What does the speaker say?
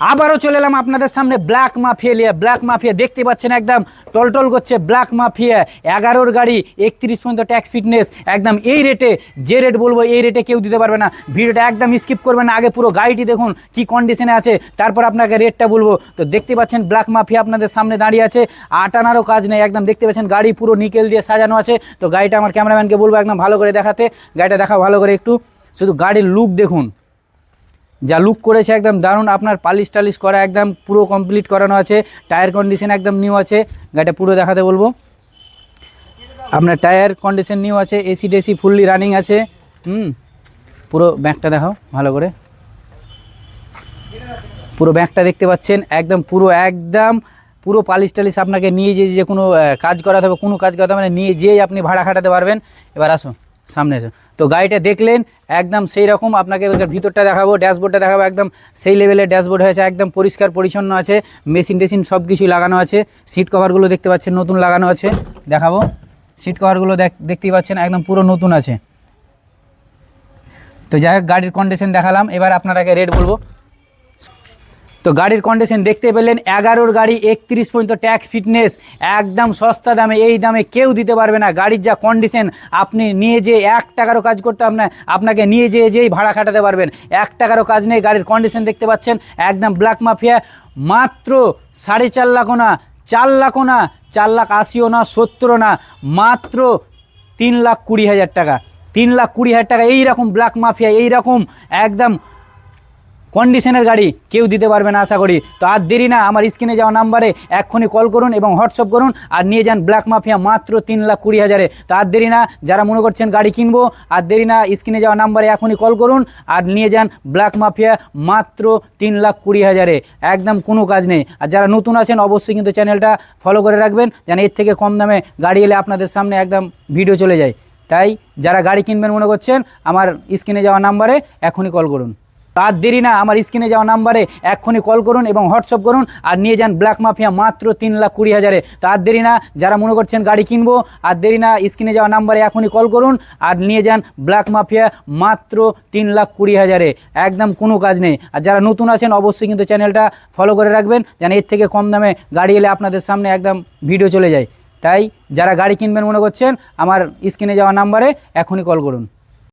আবারও চলে এলাম আপনাদের সামনে ব্ল্যাক মাফিয়া নিয়ে। ব্ল্যাক মাফিয়া দেখতে পাচ্ছেন একদম টলটল করছে ব্ল্যাক মাফিয়া 11 গাড়ি 31 পর্যন্ত ট্যাক্স ফিটনেস একদম এই রেটে, যে রেট বলবো এই রেটে কেউ দিতে পারবে না। ভিডিওটা একদম স্কিপ করবেন না, আগে পুরো গাড়িটি দেখুন কি কন্ডিশনে আছে, তারপর আপনাকে রেটটা বলবো। তো দেখতে পাচ্ছেন ব্ল্যাক মাফিয়া আপনাদের সামনে দাঁড়িয়ে আছে, আটানারও কাজ নেই, একদম দেখতে পাচ্ছেন গাড়ি পুরো নিকেল দিয়ে সাজানো আছে। তো গাড়িটা আমার ক্যামেরাম্যানকে বলবো একদম ভালো করে দেখাতে, গাড়িটা দেখা ভালো করে একটু, শুধু গাড়ির লুক দেখুন, যা লুক করেছে একদম দারুণ। আপনার পালিশ টালিশ করা একদম পুরো কমপ্লিট করানো আছে, টায়ার কন্ডিশন একদম নিউ আছে, গাড়িটা পুরো দেখাতে বলবো। আপনার টায়ার কন্ডিশন নিউ আছে, এসি টেসি ফুললি রানিং আছে। পুরো ব্যাগটা দেখাও ভালো করে, পুরো ব্যাগটা দেখতে পাচ্ছেন একদম পুরো পালিশ টালিশ। আপনাকে নিয়ে যে কোনো কাজ করাতে হবে, কোনো কাজ করাতে হবে নিয়ে যেয়ে আপনি ভাড়া খাটাতে পারবেন। এবার আসো সামনে এসো। তো গাড়িটা দেখলেন একদম সেই রকম, আপনাকে ভিতরটা দেখাবো, ড্যাশবোর্ডটা দেখাবো, একদম সেই লেভেলের ড্যাশবোর্ড হয়েছে, একদম পরিষ্কার পরিচ্ছন্ন আছে, মেশিন টেশিন সব কিছুই লাগানো আছে। সিট কভারগুলো দেখতে পাচ্ছেন নতুন লাগানো আছে, দেখাবো। সিট কভারগুলো দেখতেই পাচ্ছেন একদম পুরো নতুন আছে। তো যাই হোক গাড়ির কন্ডিশন দেখালাম, এবার আপনারাকে রেট বলবো। তো গাড়ির কন্ডিশন দেখতে পেলেন, 11 গাড়ি 31 পর্যন্ত ট্যাক্স ফিটনেস, একদম সস্তা দামে, এই দামে কেউ দিতে পারবে না। গাড়ির যা কন্ডিশন, আপনি নিয়ে যেয়ে 1 টাকারও কাজ করতে আপনাকে নিয়ে যেয়েই ভাড়া খাটাতে পারবেন, 1 টাকারও কাজ নেই। গাড়ির কন্ডিশন দেখতে পাচ্ছেন একদম ব্ল্যাক মাফিয়া, মাত্র 4.5 লাখও না, 4 লাখও না, 4,80,000 না, 70 না, মাত্র 3,20,000 টাকা, 3,20,000 টাকা। এইরকম ব্ল্যাক মাফিয়া, এইরকম একদম কন্ডিশনের গাড়ি কেউ দিতে পারবে না আশা করি। তো আর দেরি না, আমার স্ক্রিনে যাওয়া নাম্বারে এক্ষুনি কল করুন এবং হোয়াটসঅ্যাপ করুন আর নিয়ে যান ব্ল্যাক মাফিয়া মাত্র 3,20,000-এ। তো আর দেরি না, যারা মনে করছেন গাড়ি কিনবো, আর দেরি না, স্ক্রিনে যাওয়া নাম্বারে এখনই কল করুন আর নিয়ে যান ব্ল্যাক মাফিয়া মাত্র 3,20,000-এ, একদম কোনো কাজ নেই। আর যারা নতুন আছেন অবশ্যই কিন্তু চ্যানেলটা ফলো করে রাখবেন, যেন এর থেকে কম দামে গাড়ি এলে আপনাদের সামনে একদম ভিডিও চলে যায়। তাই যারা গাড়ি কিনবেন মনে করছেন, আমার স্ক্রিনে যাওয়া নাম্বারে এখনই কল করুন। তার দেরি না, আমার স্ক্রিনে যাওয়া নাম্বারে এক্ষুনি কল করুন এবং হোয়াটসঅ্যাপ করুন আর নিয়ে যান ব্ল্যাক মাফিয়া মাত্র 3,20,000-এ। তার দেরি না, যারা মনে করছেন গাড়ি কিনবো, আর দেরি না, স্ক্রিনে যাওয়া নাম্বারে এখনই কল করুন আর নিয়ে যান ব্ল্যাক মাফিয়া মাত্র 3,20,000-এ, একদম কোনো কাজ নেই। আর যারা নতুন আছেন অবশ্যই কিন্তু চ্যানেলটা ফলো করে রাখবেন, যেন এর থেকে কম দামে গাড়ি এলে আপনাদের সামনে একদম ভিডিও চলে যায়। তাই যারা গাড়ি কিনবেন মনে করছেন, আমার স্ক্রিনে যাওয়া নাম্বারে এখনই কল করুন।